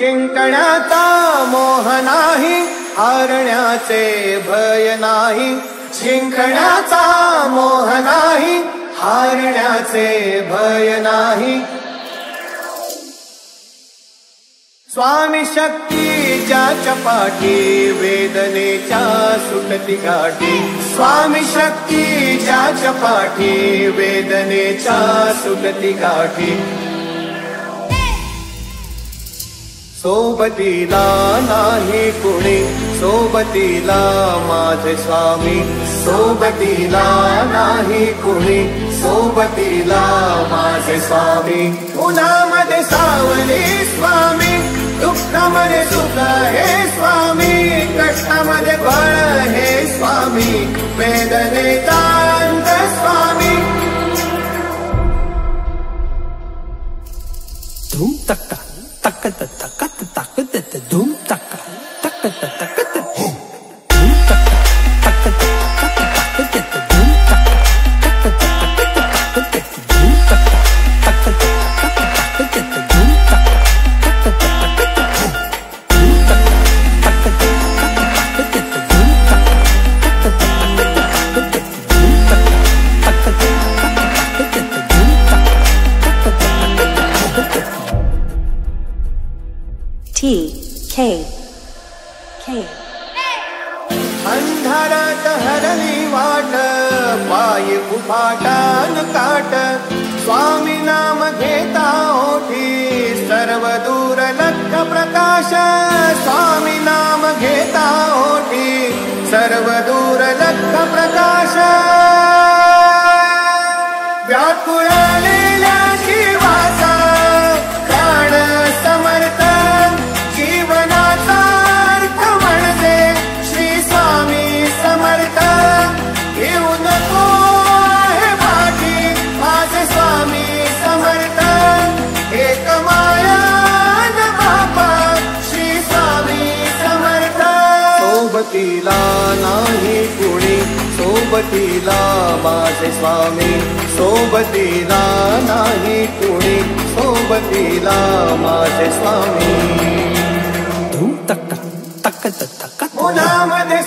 जिंकण्याचा मोह नाही, हारण्याचे भय नाही. जिंकण्याचा मोह नाही, हारण्याचे भय नाही. स्वामी शक्ती ज्याच्या पाठी, वेदनेच्या सुटती गाठी. स्वामी शक्ती ज्याच्या पाठी, वेदनेच्या सुटती गाठी. सोबतीला नाही कुणी, सोबतीला माझे स्वामी. सोबतीला नाही कुणी, सोबतीला माझे स्वामी. उन्हामध्ये सावली स्वामी, दुःखामध्ये सुख हे स्वामी. कष्टामध्ये बळ हे स्वामी, वेदनेचा अंत स्वामी. धूम तक्का तक्कत तक्कत तक्कत धूम तक्का तक्कत तक्कत धूम तक्का तक्कत तक्कत तक्कत धूम तक्का तक्कत तक्कत धूम तक्का तक्कत तक्कत धूम तक्का तक्कत तक्कत धूम तक्का तक्कत तक्कत धूम तक्का तक्कत तक्कत धूम तक्का तक्कत तक्कत धूम तक्का तक्कत K. अंधारात हरली वाट, पाय उभाटान काट. स्वामी नाम घेता ओठी, सर्व दूर लख प्रकाश. स्वामी नाम घेता ओठी, सर्व दूर लख प्रकाश. व्याकुळलेल्या जीवाचा प्राण समर्थ, जीवनाचा अर्थ म्हणजे श्री स्वामी समर्थ. घेऊ नको हे पाठी, माझे स्वामी समर्थ. एक माया न बापा, श्री स्वामी समर्थ. सोबतीला नाही कुणी, सोबतीला माझे स्वामी. सोबतीला नाही कुणी, सोबतीला माझे स्वामी. धूम तक्का तक्कत तक्कत उन्हामध्ये